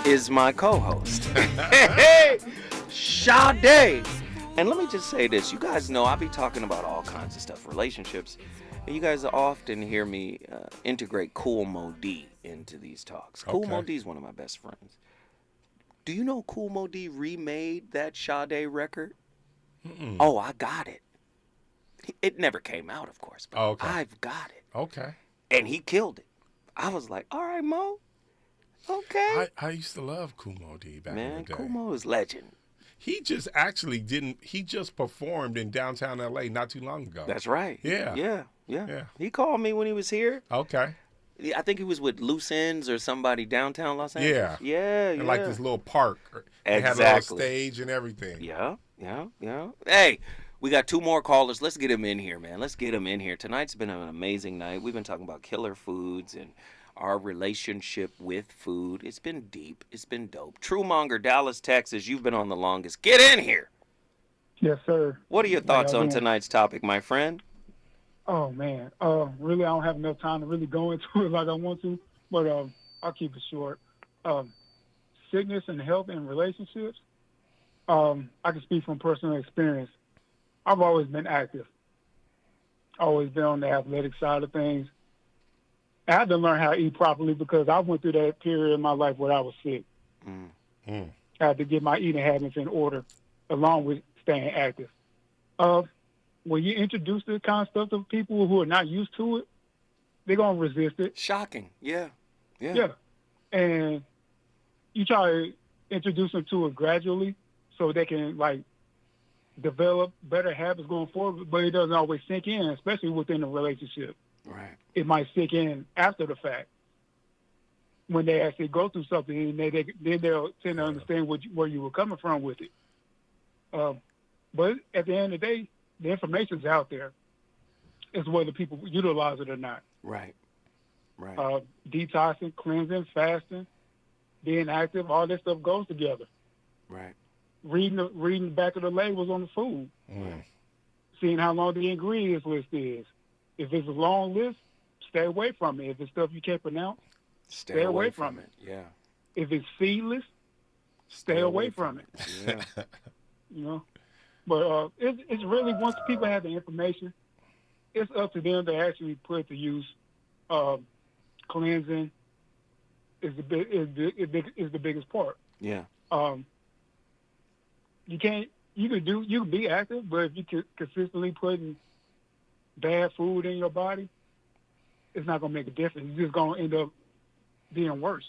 is my co-host. Hey, Sade. And let me just say this. You guys know I be talking about all kinds of stuff, relationships. And you guys often hear me integrate Kool Moe Dee into these talks. Kool Moe Dee is one of my best friends. Do you know Kool Moe Dee remade that Sade record? Mm-mm. Oh, I got it. It never came out, of course, but I've got it. Okay. And he killed it. I was like, all right, Mo. Okay. I used to love Kool Moe Dee back in the day. Kool Moe is legend. He just performed in downtown LA not too long ago. That's right. Yeah. Yeah. He called me when he was here. Okay. I think he was with Loose Ends or somebody downtown Los Angeles. Yeah. And like this little park. They had a little stage and everything. Yeah. Hey, we got 2 more callers. Let's get them in here, man. Let's get them in here. Tonight's been an amazing night. We've been talking about killer foods and our relationship with food. It's been deep. It's been dope. Truemonger, Dallas, Texas, you've been on the longest. Get in here. Yes, sir. What are your thoughts on tonight's topic, my friend? Oh, man. Really, I don't have enough time to really go into it like I want to, but I'll keep it short. Sickness and health and relationships, I can speak from personal experience. I've always been active. Always been on the athletic side of things. I had to learn how to eat properly because I went through that period in my life where I was sick. I had to get my eating habits in order along with staying active. When you introduce this kind of stuff to people who are not used to it, they're going to resist it. Shocking. Yeah. And you try to introduce them to it gradually so they can, develop better habits going forward, but it doesn't always sink in, especially within a relationship. Right. It might sink in after the fact when they actually go through something, and then they'll tend to understand where you were coming from with it. But at the end of the day, the information's out there. It's whether people utilize it or not. Right. Detoxing, cleansing, fasting, being active, all that stuff goes together. Right. Reading the back of the labels on the food. Seeing how long the ingredients list is. If it's a long list, stay away from it. If it's stuff you can't pronounce, stay away from it. Yeah. If it's seedless, stay away from it. Yeah. But it's really, once people have the information, it's up to them to actually put it to use. Cleansing is the biggest part. Yeah. You can be active, but if you consistently putting bad food in your body, it's not gonna make a difference. It's just gonna end up being worse.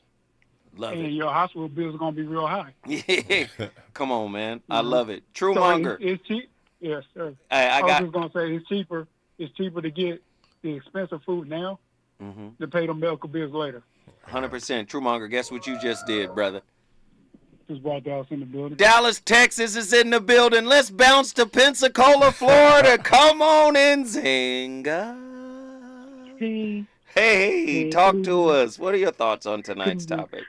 And your hospital bills are gonna be real high. Yeah. Come on, man. I love it. Truemonger. So it's cheap. Yes, sir. I was just gonna say it's cheaper. It's cheaper to get the expensive food now than pay the medical bills later. 100%. Truemonger, guess what you just did, brother? Just brought Dallas in the building. Dallas, Texas is in the building. Let's bounce to Pensacola, Florida. Come on in, Zinga. Hey, talk to us. What are your thoughts on tonight's topic?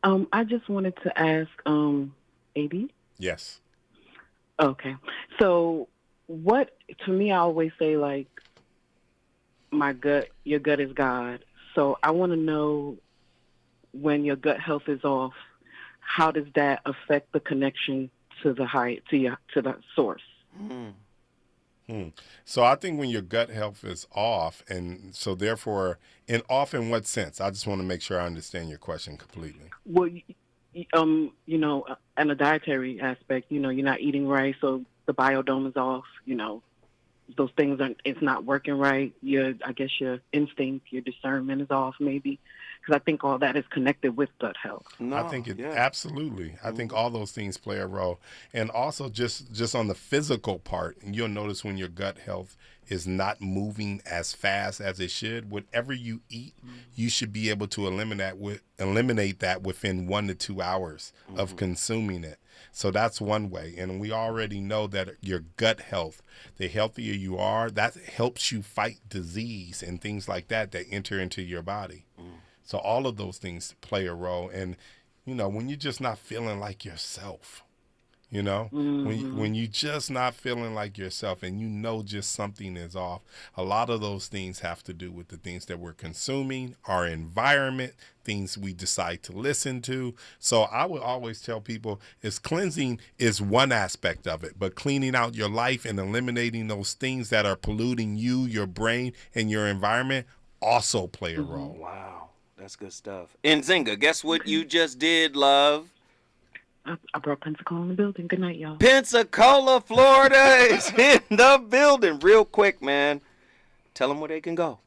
I just wanted to ask, AD? Yes. Okay. So to me, I always say, your gut is God. So I want to know, when your gut health is off, how does that affect the connection to the source? So I think when your gut health is off, and so therefore, and off in what sense? I just want to make sure I understand your question completely. Well, you know, and a dietary aspect, you know, you're not eating right, so the biodome is off, you know, those things it's not working right. I guess your instinct, your discernment is off maybe, because I think all that is connected with gut health. I think absolutely. I think all those things play a role. And also just on the physical part, and you'll notice when your gut health is not moving as fast as it should, whatever you eat, you should be able to eliminate that within 1 to 2 hours of consuming it. So that's one way. And we already know that your gut health, the healthier you are, that helps you fight disease and things like that enter into your body. So all of those things play a role. And, you know, when you're just not feeling like yourself, you know, when you just not feeling like yourself and you know just something is off, a lot of those things have to do with the things that we're consuming, our environment, things we decide to listen to. So I would always tell people cleansing is one aspect of it, but cleaning out your life and eliminating those things that are polluting you, your brain, and your environment also play a role. Wow, that's good stuff. And Zinga, guess what you just did, love? I brought Pensacola in the building. Good night, y'all. Pensacola, Florida is in the building. Real quick, man. Tell them where they can go.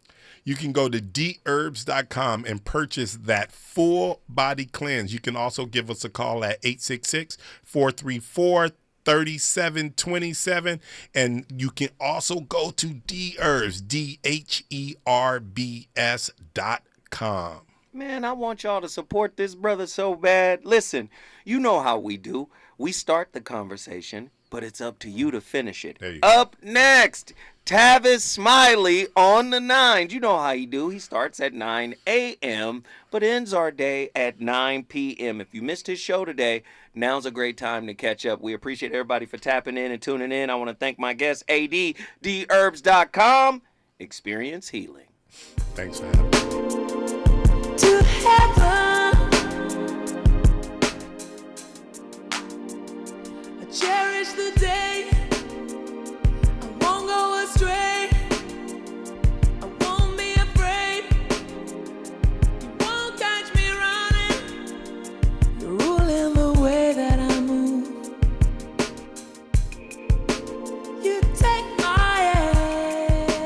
You can go to deherbs.com and purchase that full body cleanse. You can also give us a call at 866-434-3727. And you can also go to Deherbs, DHERBS.com. Man, I want y'all to support this brother so bad. Listen, you know how we do. We start the conversation, but it's up to you to finish it. Up next, Tavis Smiley on the 9. You know how he do. He starts at 9 a.m., but ends our day at 9 p.m. If you missed his show today, now's a great time to catch up. We appreciate everybody for tapping in and tuning in. I want to thank my guest, AD, deherbs.com. Experience healing. Thanks, man. To heaven, I cherish the day